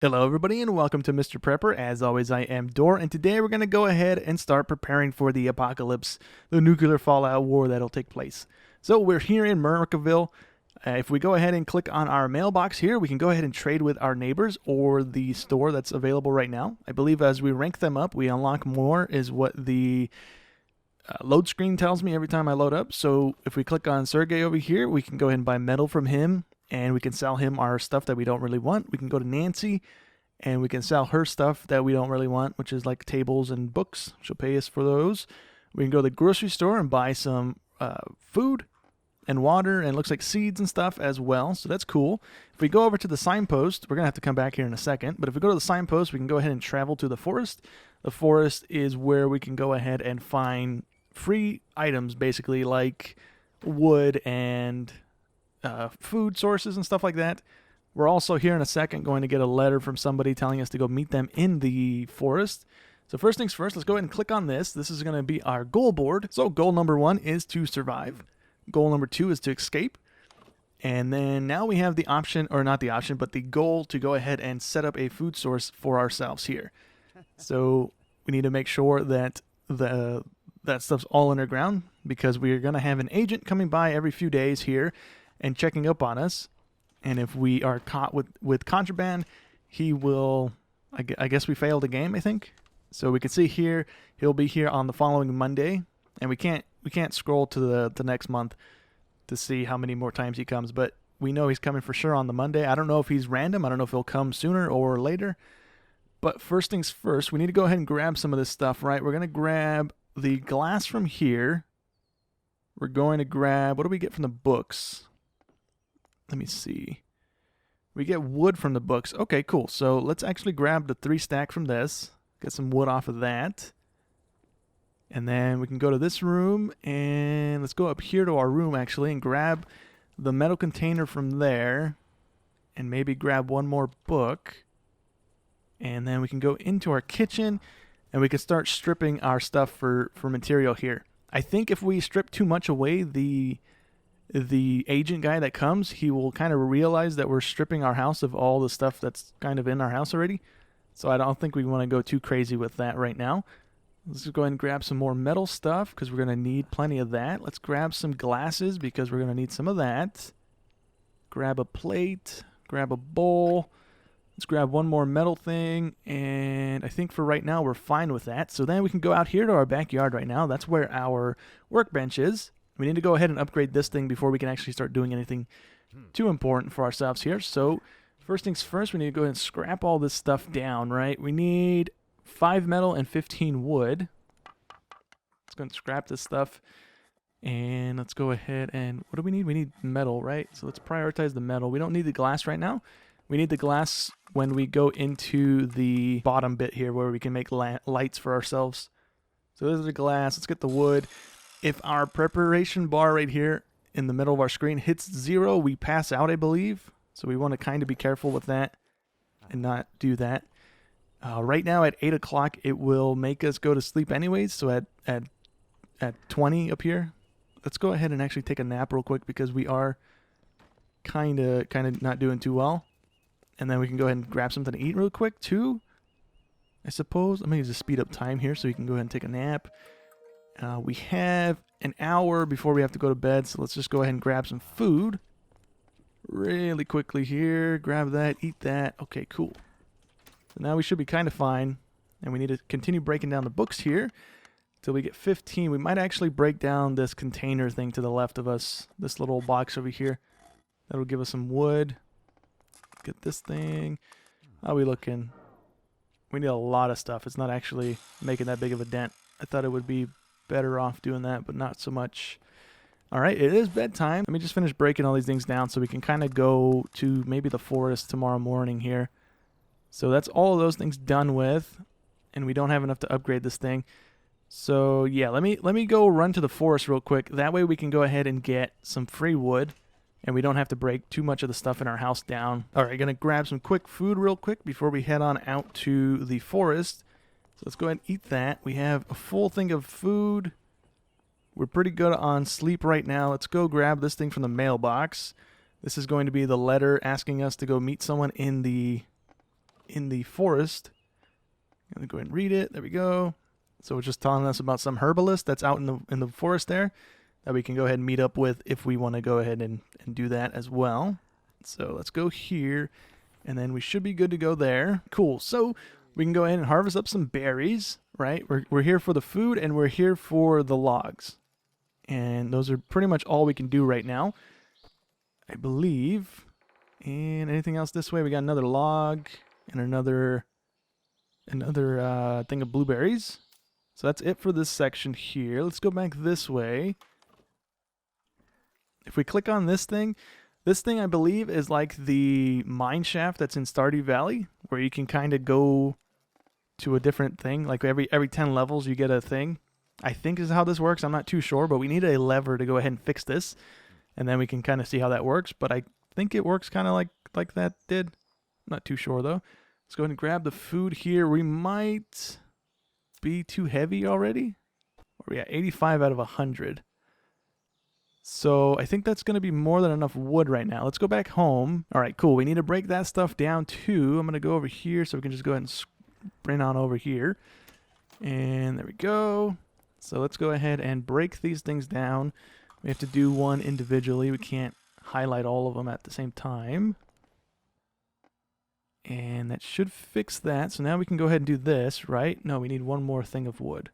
Hello everybody and welcome to Mr. Prepper. As always, I am Dor, and today we're going to go ahead and start preparing for the apocalypse, the nuclear fallout war that'll take place. So we're here in Murricaville. If we go ahead and click on our mailbox here, we can go ahead and trade with our neighbors or the store that's available right now. I believe as we rank them up, we unlock more is what the load screen tells me every time I load up. So if we click on Sergey over here, we can go ahead and buy metal from him. And we can sell him our stuff that we don't really want. We can go to Nancy, and we can sell her stuff that we don't really want, which is like tables and books. She'll pay us for those. We can go to the grocery store and buy some food and water, and it looks like seeds and stuff as well. So that's cool. If we go over to the signpost, we're going to have to come back here in a second. But if we go to the signpost, we can go ahead and travel to the forest. The forest is where we can go ahead and find free items, basically, like wood and food sources and stuff like that. We're also here in a second going to get a letter from somebody telling us to go meet them in the forest. So first things first, let's go ahead and click on this. This is going to be our goal board. So goal number 1 is to survive. Goal number 2 is to escape. And then now we have the option, or not the option, but the goal to go ahead and set up a food source for ourselves here. So we need to make sure that that stuff's all underground, because we are going to have an agent coming by every few days here and checking up on us. And if we are caught with contraband, he will, I guess we failed a game, I think. So we can see here, he'll be here on the following Monday. And we can't scroll to the next month to see how many more times he comes. But we know he's coming for sure on the Monday. I don't know if he's random. I don't know if he'll come sooner or later. But first things first, we need to go ahead and grab some of this stuff, right? We're going to grab the glass from here. We're going to grab, what do we get from the books? Let me see. We get wood from the books. Okay, cool. So let's actually grab the 3 stack from this. Get some wood off of that. And then we can go to this room, and let's go up here to our room actually and grab the metal container from there. And maybe grab one more book. And then we can go into our kitchen, and we can start stripping our stuff for material here. I think if we strip too much away, the agent guy that comes, he will kind of realize that we're stripping our house of all the stuff that's kind of in our house already. So I don't think we want to go too crazy with that right now. Let's just go ahead and grab some more metal stuff, because we're going to need plenty of that. Let's grab some glasses, because we're going to need some of that. Grab a plate, grab a bowl. Let's grab one more metal thing, and I think for right now we're fine with that. So then we can go out here to our backyard right now. That's where our workbench is. We need to go ahead and upgrade this thing before we can actually start doing anything too important for ourselves here. So first things first, we need to go ahead and scrap all this stuff down, right? We need 5 metal and 15 wood. Let's go and scrap this stuff. And let's go ahead and, what do we need? We need metal, right? So let's prioritize the metal. We don't need the glass right now. We need the glass when we go into the bottom bit here where we can make lights for ourselves. So there's the glass. Let's get the wood. If our preparation bar right here in the middle of our screen hits 0, we pass out, I believe. So we want to kind of be careful with that and not do that. Right now at 8 o'clock, it will make us go to sleep anyways. So at 20 up here, let's go ahead and actually take a nap real quick, because we are kind of not doing too well. And then we can go ahead and grab something to eat real quick too, I suppose. Let me just speed up time here so you can go ahead and take a nap. We have an hour before we have to go to bed, so let's just go ahead and grab some food really quickly here. Grab that, eat that. Okay, cool. So now we should be kind of fine, and we need to continue breaking down the books here till we get 15. We might actually break down this container thing to the left of us, this little box over here. That'll give us some wood. Get this thing. How are we looking? We need a lot of stuff. It's not actually making that big of a dent. I thought it would be better off doing that, but not so much. All right, it is bedtime. Let me just finish breaking all these things down so we can kind of go to maybe the forest tomorrow morning here. So that's all of those things done with, and we don't have enough to upgrade this thing. So yeah, let me go run to the forest real quick. That way we can go ahead and get some free wood, and we don't have to break too much of the stuff in our house down. All right, gonna grab some quick food real quick before we head on out to the forest. So let's go ahead and eat that. We have a full thing of food. We're pretty good on sleep right now. Let's go grab this thing from the mailbox. This is going to be the letter asking us to go meet someone in the in the forest. I'm going to go ahead and read it. There we go. So it's just telling us about some herbalist that's out in the forest there that we can go ahead and meet up with if we want to go ahead and do that as well. So let's go here, and then we should be good to go there. Cool. So we can go ahead and harvest up some berries, right? We're here for the food, and we're here for the logs. And those are pretty much all we can do right now, I believe. And anything else this way? We got another log and another thing of blueberries. So that's it for this section here. Let's go back this way. If we click on this thing I believe is like the mine shaft that's in Stardew Valley, where you can kind of go to a different thing. Like every 10 levels you get a thing. I think is how this works. I'm not too sure, but we need a lever to go ahead and fix this, and then we can kind of see how that works. But I think it works kind of like that did. I'm not too sure though. Let's go ahead and grab the food here. We might be too heavy already. Where we at? 85 out of 100. So I think that's going to be more than enough wood right now. Let's go back home. All right, cool. We need to break that stuff down too. I'm going to go over here so we can just go ahead and sprint on over here. And there we go. So let's go ahead and break these things down. We have to do one individually. We can't highlight all of them at the same time. And that should fix that. So now we can go ahead and do this, right? No, we need one more thing of wood.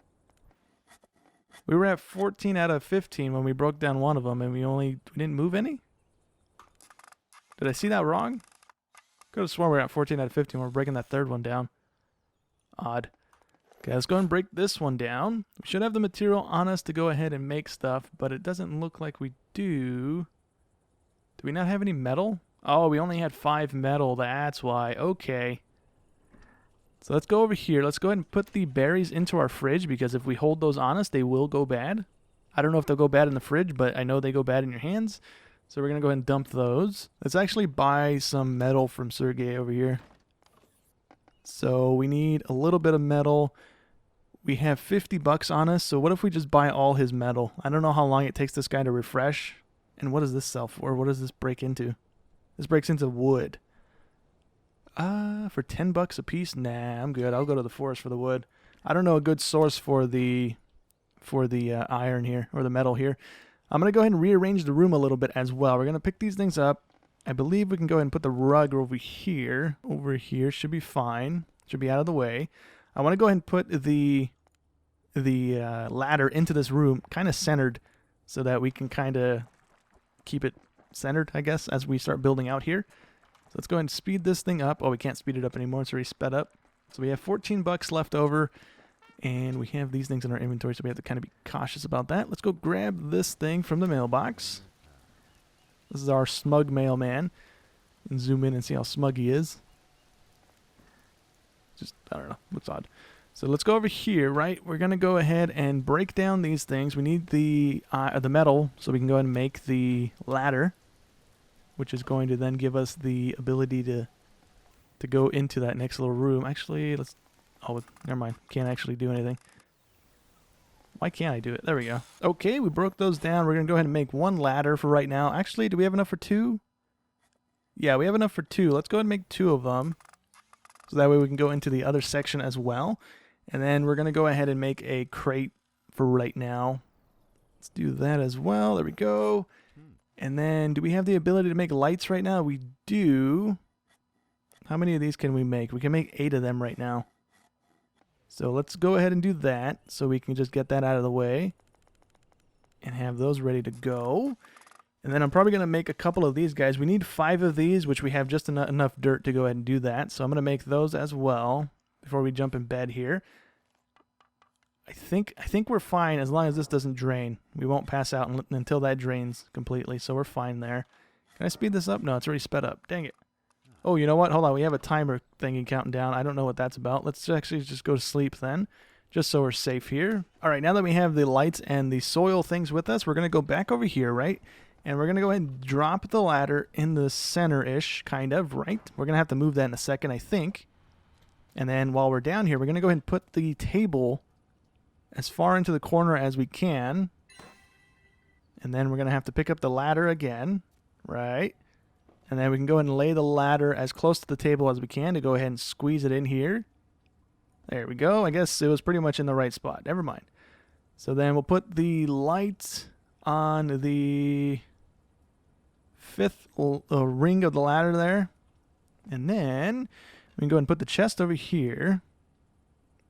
We were at 14 out of 15 when we broke down one of them, and we didn't move any? Did I see that wrong? Could have sworn we were at 14 out of 15 when we're breaking that third one down. Odd. Okay, let's go and break this one down. We should have the material on us to go ahead and make stuff, but it doesn't look like we do. Do we not have any metal? Oh, we only had 5 metal, that's why. Okay. So let's go over here. Let's go ahead and put the berries into our fridge, because if we hold those on us, they will go bad. I don't know if they'll go bad in the fridge, but I know they go bad in your hands. So we're going to go ahead and dump those. Let's actually buy some metal from Sergey over here. So we need a little bit of metal. We have 50 bucks on us, so what if we just buy all his metal? I don't know how long it takes this guy to refresh. And what does this sell for? What does this break into? This breaks into wood. For 10 bucks a piece? Nah, I'm good. I'll go to the forest for the wood. I don't know a good source for the iron here, or the metal here. I'm going to go ahead and rearrange the room a little bit as well. We're going to pick these things up. I believe we can go ahead and put the rug over here. Over here should be fine. Should be out of the way. I want to go ahead and put the ladder into this room, kind of centered, so that we can kind of keep it centered, I guess, as we start building out here. So let's go ahead and speed this thing up. Oh, we can't speed it up anymore. It's already sped up. So we have 14 bucks left over, and we have these things in our inventory, so we have to kind of be cautious about that. Let's go grab this thing from the mailbox. This is our smug mailman. And zoom in and see how smug he is. Just, I don't know, looks odd. So let's go over here, right? We're going to go ahead and break down these things. We need the metal, so we can go ahead and make the ladder, which is going to then give us the ability to go into that next little room. Actually, let's... Oh, never mind. Can't actually do anything. Why can't I do it? There we go. Okay, we broke those down. We're going to go ahead and make one ladder for right now. Actually, do we have enough for 2? Yeah, we have enough for 2. Let's go ahead and make 2 of them. So that way we can go into the other section as well. And then we're going to go ahead and make a crate for right now. Let's do that as well. There we go. And then, do we have the ability to make lights right now? We do. How many of these can we make? We can make 8 of them right now. So let's go ahead and do that, so we can just get that out of the way and have those ready to go. And then I'm probably going to make a couple of these guys. We need 5 of these, which we have just enough dirt to go ahead and do that. So I'm going to make those as well before we jump in bed here. I think we're fine as long as this doesn't drain. We won't pass out until that drains completely, so we're fine there. Can I speed this up? No, it's already sped up. Dang it. Oh, you know what? Hold on. We have a timer thingy counting down. I don't know what that's about. Let's actually just go to sleep then, just so we're safe here. All right, now that we have the lights and the soil things with us, we're going to go back over here, right? And we're going to go ahead and drop the ladder in the center-ish, kind of, right? We're going to have to move that in a second, I think. And then while we're down here, we're going to go ahead and put the table as far into the corner as we can. And then we're going to have to pick up the ladder again, right? And then we can go ahead and lay the ladder as close to the table as we can to go ahead and squeeze it in here. There we go. I guess it was pretty much in the right spot. Never mind. So then we'll put the light on the fifth ring of the ladder there. And then we can go ahead and put the chest over here.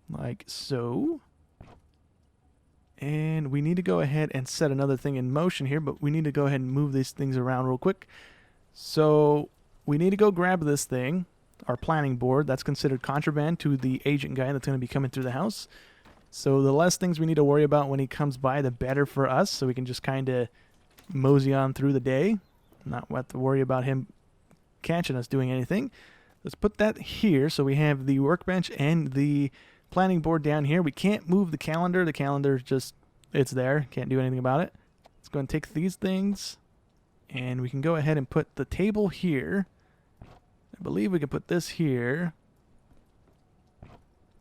Like so. And we need to go ahead and set another thing in motion here, but we need to go ahead and move these things around real quick. So we need to go grab this thing, our planning board. That's considered contraband to the agent guy that's going to be coming through the house. So the less things we need to worry about when he comes by, the better for us. So we can just kind of mosey on through the day. Not have to worry about him catching us doing anything. Let's put that here. So we have the workbench and the planning board down here. We can't move the calendar. The calendar just, it's there. Can't do anything about it. Let's go and take these things. And we can go ahead and put the table here. I believe we can put this here.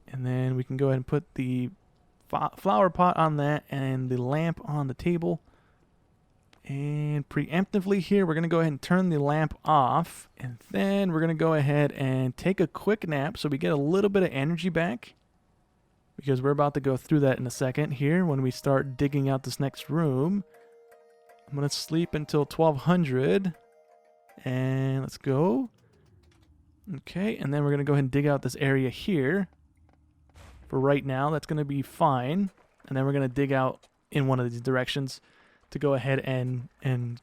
And then we can go ahead and put the flower pot on that and the lamp on the table. And preemptively here, we're going to go ahead and turn the lamp off. And then we're going to go ahead and take a quick nap so we get a little bit of energy back. Because we're about to go through that in a second here when we start digging out this next room. I'm going to sleep until 1200. And let's go. Okay, and then we're going to go ahead and dig out this area here. For right now, that's going to be fine. And then we're going to dig out in one of these directions to go ahead and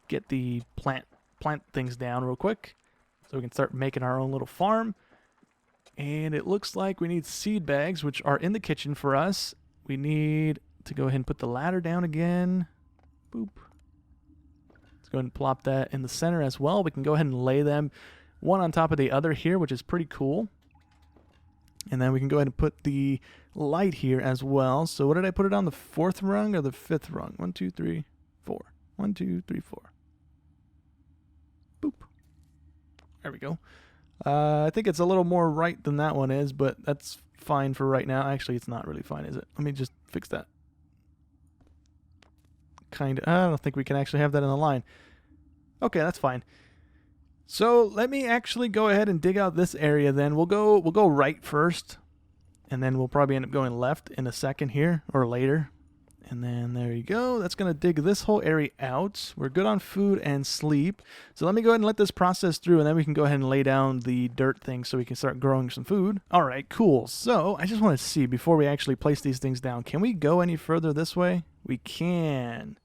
get the plant things down real quick. So we can start making our own little farm. And it looks like we need seed bags, which are in the kitchen for us. We need to go ahead and put the ladder down again. Boop. Let's go ahead and plop that in the center as well. We can go ahead and lay them one on top of the other here, which is pretty cool. And then we can go ahead and put the light here as well. So what did I put it on, the fourth rung or the fifth rung? 1, 2, 3, 4. 1, 2, 3, 4. Boop. There we go. I think it's a little more right than that one is, but that's fine for right now. Actually, it's not really fine, is it? Let me just fix that. I don't think we can actually have that in the line. Okay, that's fine. So let me actually go ahead and dig out this area then. We'll go right first, and then we'll probably end up going left in a second here, or later. And then there you go. That's going to dig this whole area out. We're good on food and sleep. So let me go ahead and let this process through, and then we can go ahead and lay down the dirt thing so we can start growing some food. All right, cool. So I just want to see, before we actually place these things down, can we go any further this way? We can.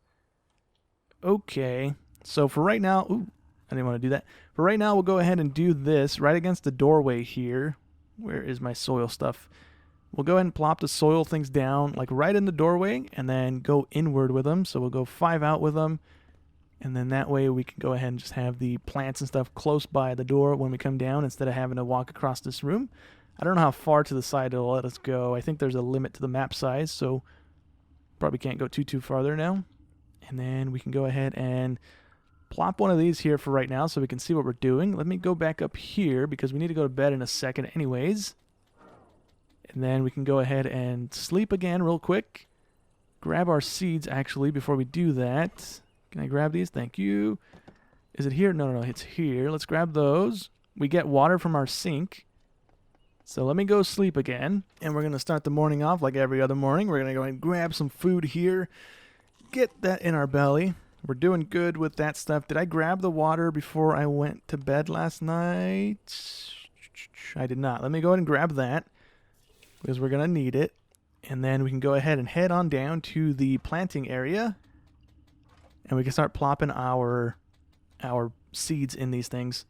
Okay. So for right now, ooh, I didn't want to do that. For right now, we'll go ahead and do this right against the doorway here. Where is my soil stuff? We'll go ahead and plop the soil things down like right in the doorway and then go inward with them. So we'll go 5 out with them. And then that way we can go ahead and just have the plants and stuff close by the door when we come down instead of having to walk across this room. I don't know how far to the side it'll let us go. I think there's a limit to the map size, so probably can't go too farther now. And then we can go ahead and plop one of these here for right now so we can see what we're doing. Let me go back up here because we need to go to bed in a second anyways. And then we can go ahead and sleep again real quick. Grab our seeds actually before we do that. Can I grab these? Thank you. Is it here? No, it's here. Let's grab those. We get water from our sink. So let me go sleep again. And we're going to start the morning off like every other morning. We're going to go ahead and grab some food here. Get that in our belly. We're doing good with that stuff. Did I grab the water before I went to bed last night? I did not. Let me go ahead and grab that because we're going to need it. And then we can go ahead and head on down to the planting area. And we can start plopping our seeds in these things.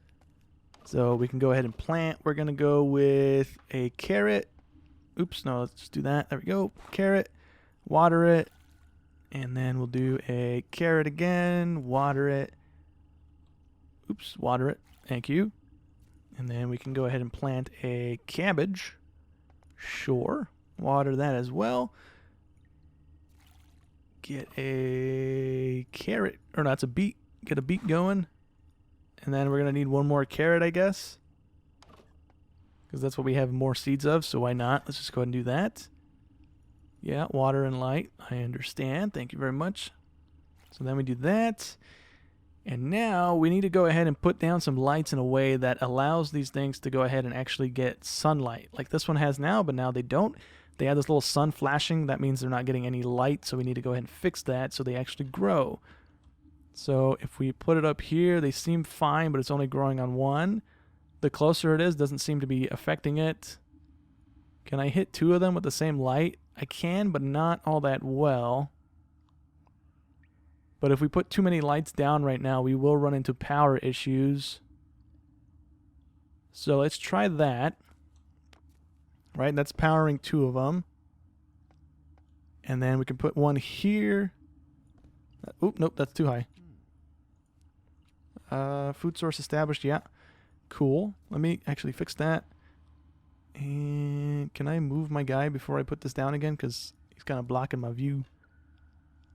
So we can go ahead and plant. We're going to go with a carrot. Oops, no, let's just do that. There we go. Carrot. Water it. And then we'll do a carrot again, water it. Oops, water it. Thank you. And then we can go ahead and plant a cabbage. Sure. Water that as well. Get a carrot. Or no, it's a beet. Get a beet going. And then we're going to need one more carrot, I guess. Because that's what we have more seeds of, so why not? Let's just go ahead and do that. Yeah, water and light. I understand. Thank you very much. So then we do that. And now we need to go ahead and put down some lights in a way that allows these things to go ahead and actually get sunlight. Like this one has now, but now they don't. They have this little sun flashing. That means they're not getting any light, so we need to go ahead and fix that so they actually grow. So if we put it up here, they seem fine, but it's only growing on one. The closer it is, doesn't seem to be affecting it. Can I hit 2 of them with the same light? I can, but not all that well. But if we put too many lights down right now, we will run into power issues. So let's try that. Right, that's powering 2 of them. And then we can put one here. Oop, nope, that's too high. Food source established, yeah. Cool. Let me actually fix that. And can I move my guy before I put this down again? Because he's kind of blocking my view.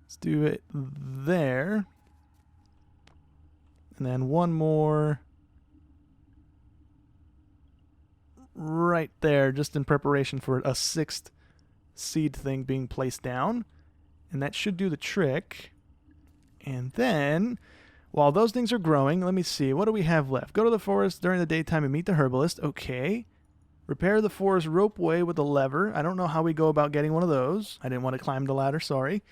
Let's do it there. And then one more right there, just in preparation for a 6th seed thing being placed down. And that should do the trick. And then, while those things are growing, let me see. What do we have left? Go to the forest during the daytime and meet the herbalist. Okay. Repair the forest ropeway with a lever. I don't know how we go about getting one of those. I didn't want to climb the ladder, sorry.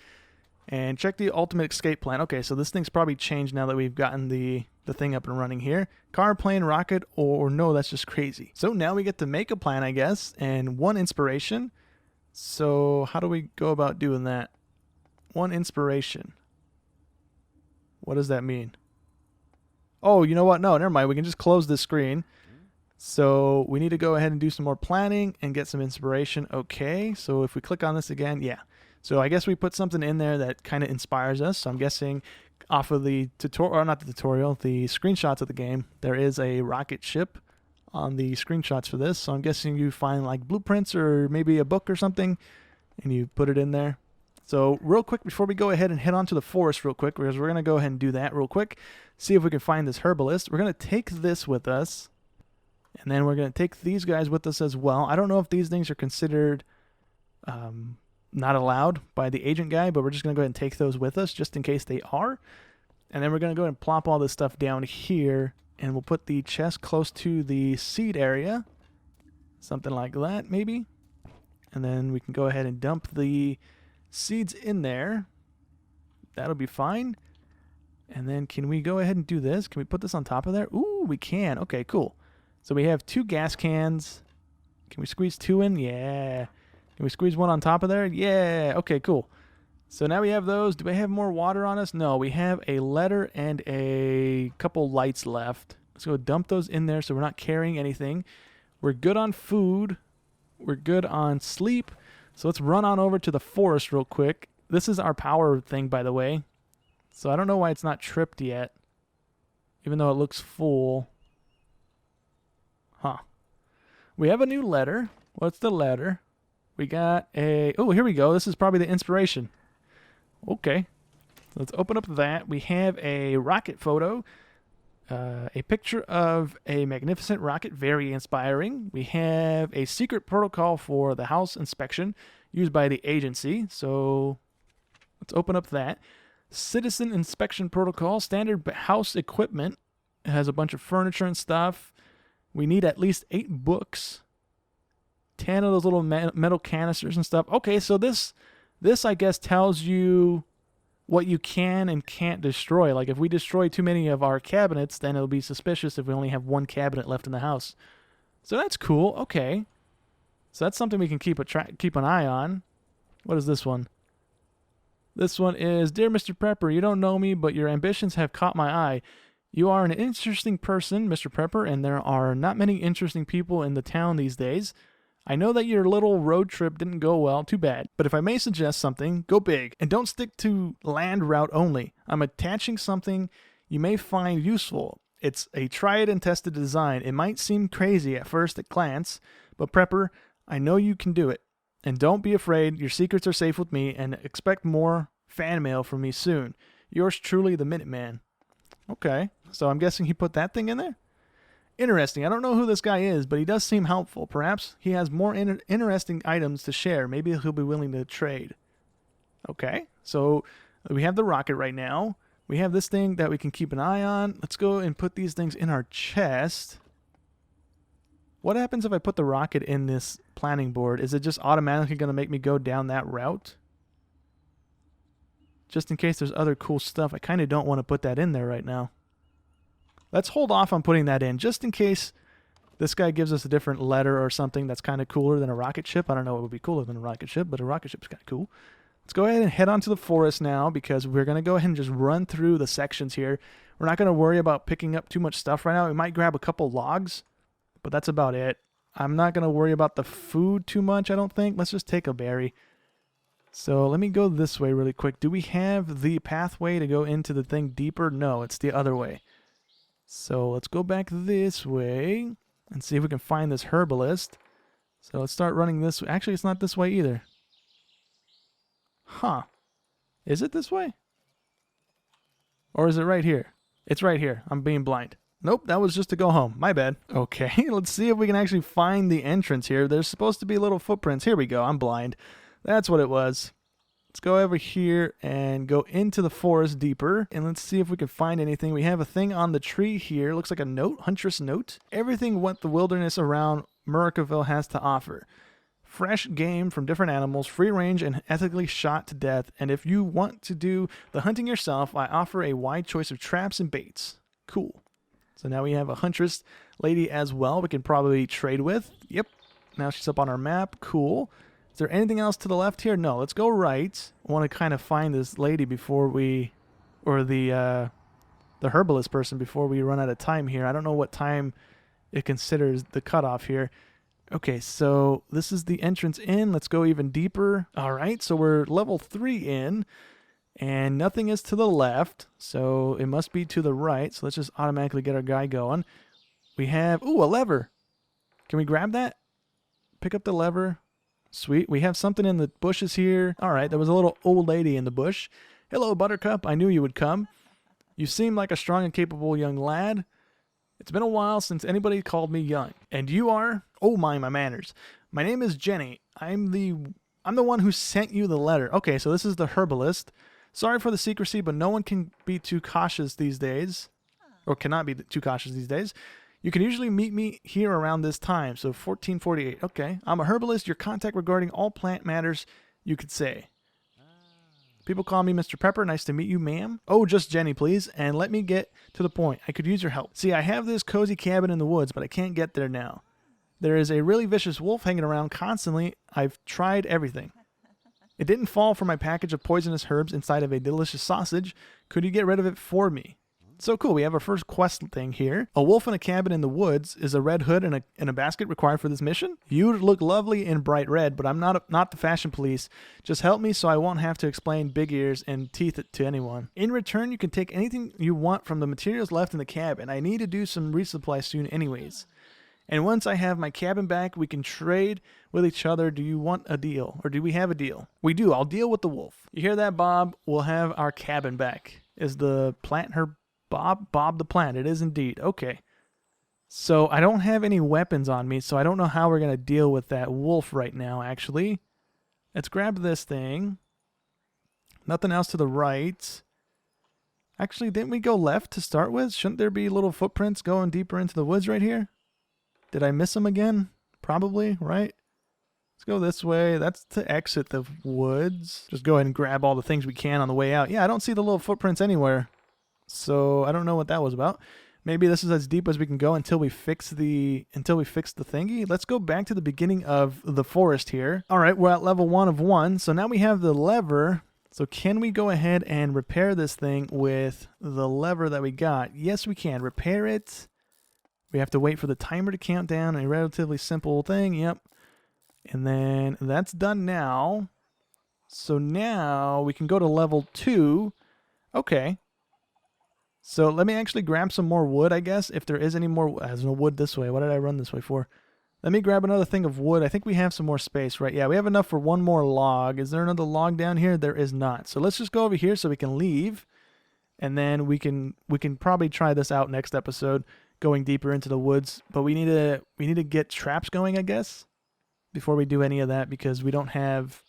And check the ultimate escape plan. Okay, so this thing's probably changed now that we've gotten the thing up and running here. Car, plane, rocket, or no, that's just crazy. So now we get to make a plan, I guess, and 1 inspiration. So how do we go about doing that? 1 inspiration. What does that mean? Oh, you know what? No, never mind. We can just close this screen. So we need to go ahead and do some more planning and get some inspiration. Okay, so if we click on this again, yeah. So I guess we put something in there that kind of inspires us. So I'm guessing off of the tutorial, or not the tutorial, the screenshots of the game, there is a rocket ship on the screenshots for this. So I'm guessing you find like blueprints or maybe a book or something and you put it in there. So real quick, before we go ahead and head on to the forest real quick, because we're going to go ahead and do that real quick, see if we can find this herbalist. We're going to take this with us, and then we're going to take these guys with us as well. I don't know if these things are considered not allowed by the agent guy, but we're just going to go ahead and take those with us just in case they are. And then we're going to go ahead and plop all this stuff down here, and we'll put the chest close to the seed area. Something like that, maybe. And then we can go ahead and dump the seeds in there. That'll be fine. And then can we go ahead and do this? Can we put this on top of there? Ooh, we can. Okay, cool. So we have 2 gas cans. Can we squeeze 2 in? Yeah. Can we squeeze 1 on top of there? Yeah. Okay, cool. So now we have those. Do we have more water on us? No, we have a letter and a couple lights left. Let's go dump those in there so we're not carrying anything. We're good on food. We're good on sleep. So let's run on over to the forest real quick. This is our power thing, by the way. So I don't know why it's not tripped yet, even though it looks full. Huh. We have a new letter. What's the letter? We got a... Oh, here we go. This is probably the inspiration. Okay. Let's open up that. We have a rocket photo. A picture of a magnificent rocket, very inspiring. We have a secret protocol for the house inspection used by the agency. So let's open up that. Citizen inspection protocol, standard house equipment. It has a bunch of furniture and stuff. We need at least 8 books. 10 of those little metal canisters and stuff. Okay, so this I guess tells you what you can and can't destroy. Like if we destroy too many of our cabinets, then it'll be suspicious if we only have 1 cabinet left in the house. So that's cool. Okay. So that's something we can keep an eye on. What is this one? This one is, Dear Mr. Prepper, you don't know me, but your ambitions have caught my eye. You are an interesting person, Mr. Prepper, and there are not many interesting people in the town these days. I know that your little road trip didn't go well, too bad. But if I may suggest something, go big. And don't stick to land route only. I'm attaching something you may find useful. It's a tried and tested design. It might seem crazy at first at glance, but Prepper, I know you can do it. And don't be afraid, your secrets are safe with me, and expect more fan mail from me soon. Yours truly, the Minuteman. Okay, so I'm guessing he put that thing in there? Interesting. I don't know who this guy is, but he does seem helpful. Perhaps he has more interesting items to share. Maybe he'll be willing to trade. Okay, so we have the rocket right now. We have this thing that we can keep an eye on. Let's go and put these things in our chest. What happens if I put the rocket in this planning board? Is it just automatically going to make me go down that route? Just in case there's other cool stuff. I kind of don't want to put that in there right now. Let's hold off on putting that in, just in case this guy gives us a different letter or something that's kind of cooler than a rocket ship. I don't know what would be cooler than a rocket ship, but a rocket ship's kind of cool. Let's go ahead and head on to the forest now, because we're going to go ahead and just run through the sections here. We're not going to worry about picking up too much stuff right now. We might grab a couple logs, but that's about it. I'm not going to worry about the food too much, I don't think. Let's just take a berry. So let me go this way really quick. Do we have the pathway to go into the thing deeper? No, it's the other way. So let's go back this way and see if we can find this herbalist. So let's start running this way. Actually, it's not this way either. Huh. Is it this way? Or is it right here? It's right here. I'm being blind. Nope, that was just to go home. My bad. Okay, let's see if we can actually find the entrance here. There's supposed to be little footprints. Here we go. I'm blind. That's what it was. Let's go over here and go into the forest deeper, and let's see if we can find anything. We have a thing on the tree here. Looks like a note, huntress note. Everything what the wilderness around Murricaville has to offer. Fresh game from different animals, free range and ethically shot to death. And if you want to do the hunting yourself, I offer a wide choice of traps and baits. Cool. So now we have a huntress lady as well we can probably trade with. Yep. Now she's up on our map. Cool. Is there anything else to the left here? No. Let's go right. I want to kind of find this lady before we... Or the herbalist person before we run out of time here. I don't know what time it considers the cutoff here. Okay, so this is the entrance in. Let's go even deeper. All right, so we're level 3 in. And nothing is to the left, so it must be to the right. So let's just automatically get our guy going. We have... Ooh, a lever. Can we grab that? Pick up the lever. Sweet. We have something in the bushes here. All right, there was a little old lady in the bush. Hello, Buttercup. I knew you would come. You seem like a strong and capable young lad. It's been a while since anybody called me young. And you are? Oh my manners. My name is Jenny. I'm the one who sent you the letter. Okay, so this is the herbalist. Sorry for the secrecy, but no one can be too cautious these days. Or cannot be too cautious these days. You can usually meet me here around this time, so 1448. Okay, I'm a herbalist, your contact regarding all plant matters, you could say. People call me Mr. Pepper. Nice to meet you, ma'am. Oh, just Jenny, please, and let me get to the point. I could use your help. See, I have this cozy cabin in the woods, but I can't get there now. There is a really vicious wolf hanging around constantly. I've tried everything. It didn't fall for my package of poisonous herbs inside of a delicious sausage. Could you get rid of it for me? So cool, we have our first quest thing here. A wolf in a cabin in the woods. Is a red hood and a basket required for this mission? You look lovely in bright red, but I'm not the fashion police. Just help me so I won't have to explain big ears and teeth to anyone. In return, you can take anything you want from the materials left in the cabin. I need to do some resupply soon anyways. And once I have my cabin back, we can trade with each other. Do you want a deal? Or do we have a deal? We do. I'll deal with the wolf. You hear that, Bob? We'll have our cabin back. Is the plant her Bob? Bob the plant. It is indeed. Okay. So I don't have any weapons on me, so I don't know how we're going to deal with that wolf right now, actually. Let's grab this thing. Nothing else to the right. Actually, didn't we go left to start with? Shouldn't there be little footprints going deeper into the woods right here? Did I miss them again? Probably, right? Let's go this way. That's to exit the woods. Just go ahead and grab all the things we can on the way out. Yeah, I don't see the little footprints anywhere. So I don't know what that was about. Maybe this is as deep as we can go until we fix the thingy. Let's go back to the beginning of the forest here. All right, we're at level 1 of 1. So now we have the lever. So can we go ahead and repair this thing with the lever that we got? Yes, we can. Repair it. We have to wait for the timer to count down, a relatively simple thing, yep. And then that's done now. So now we can go to level 2. Okay. So let me actually grab some more wood, I guess, if there is any more. There's no wood this way. What did I run this way for? Let me grab another thing of wood. I think we have some more space, right? Yeah, we have enough for one more log. Is there another log down here? There is not. So let's just go over here so we can leave. And then we can probably try this out next episode, going deeper into the woods. But we need to get traps going, I guess, before we do any of that, because we don't have,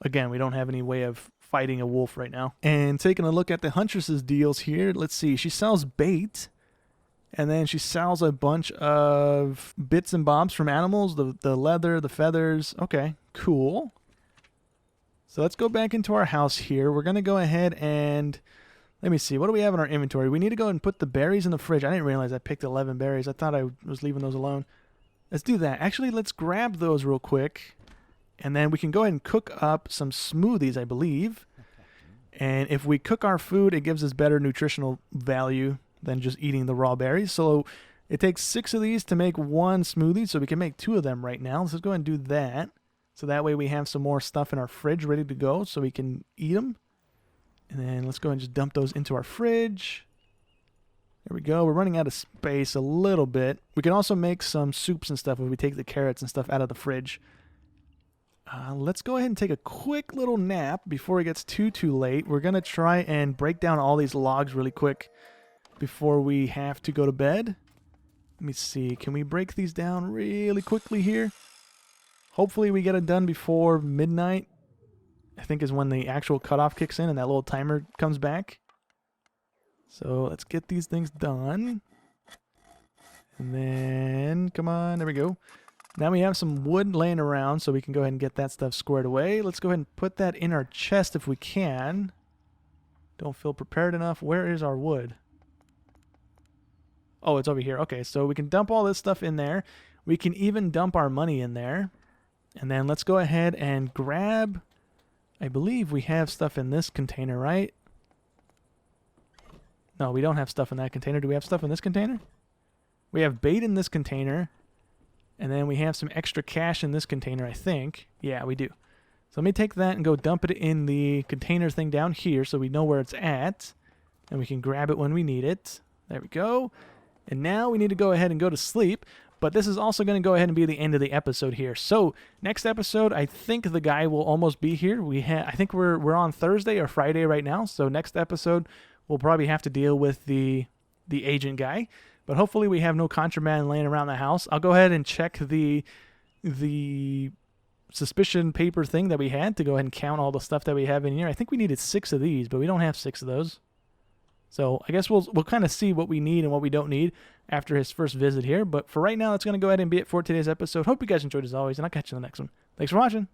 again, we don't have any way of fighting a wolf right now. And taking a look at the Huntress's deals here, let's see. She sells bait, and then she sells a bunch of bits and bobs from animals, the leather, the feathers. Okay, cool. So let's go back into our house here. We're going to go ahead and... let me see. What do we have in our inventory? We need to go and put the berries in the fridge. I didn't realize I picked 11 berries. I thought I was leaving those alone. Let's do that. Actually, let's grab those real quick. And then we can go ahead and cook up some smoothies, I believe. And if we cook our food, it gives us better nutritional value than just eating the raw berries. So it takes 6 of these to make 1 smoothie. So we can make 2 of them right now. Let's go ahead and do that. So that way we have some more stuff in our fridge ready to go so we can eat them. And then let's go and just dump those into our fridge. There we go. We're running out of space a little bit. We can also make some soups and stuff if we take the carrots and stuff out of the fridge. Let's go ahead and take a quick little nap before it gets too late. We're going to try and break down all these logs really quick before we have to go to bed. Let me see. Can we break these down really quickly here? Hopefully we get it done before midnight. I think is when the actual cutoff kicks in and that little timer comes back. So let's get these things done. And then, come on, there we go. Now we have some wood laying around so we can go ahead and get that stuff squared away. Let's go ahead and put that in our chest if we can. Don't feel prepared enough. Where is our wood? Oh, it's over here. Okay, so we can dump all this stuff in there. We can even dump our money in there. And then let's go ahead and grab... I believe we have stuff in this container, right? No, we don't have stuff in that container. Do we have stuff in this container? We have bait in this container. And then we have some extra cash in this container, I think. Yeah, we do. So let me take that and go dump it in the container thing down here so we know where it's at. And we can grab it when we need it. There we go. And now we need to go ahead and go to sleep. But this is also going to go ahead and be the end of the episode here. So next episode, I think the guy will almost be here. I think we're on Thursday or Friday right now. So next episode, we'll probably have to deal with the agent guy. But hopefully we have no contraband laying around the house. I'll go ahead and check the suspicion paper thing that we had to go ahead and count all the stuff that we have in here. I think we needed 6 of these, but we don't have 6 of those. So I guess we'll kind of see what we need and what we don't need after his first visit here. But for right now, that's going to go ahead and be it for today's episode. Hope you guys enjoyed as always, and I'll catch you in the next one. Thanks for watching.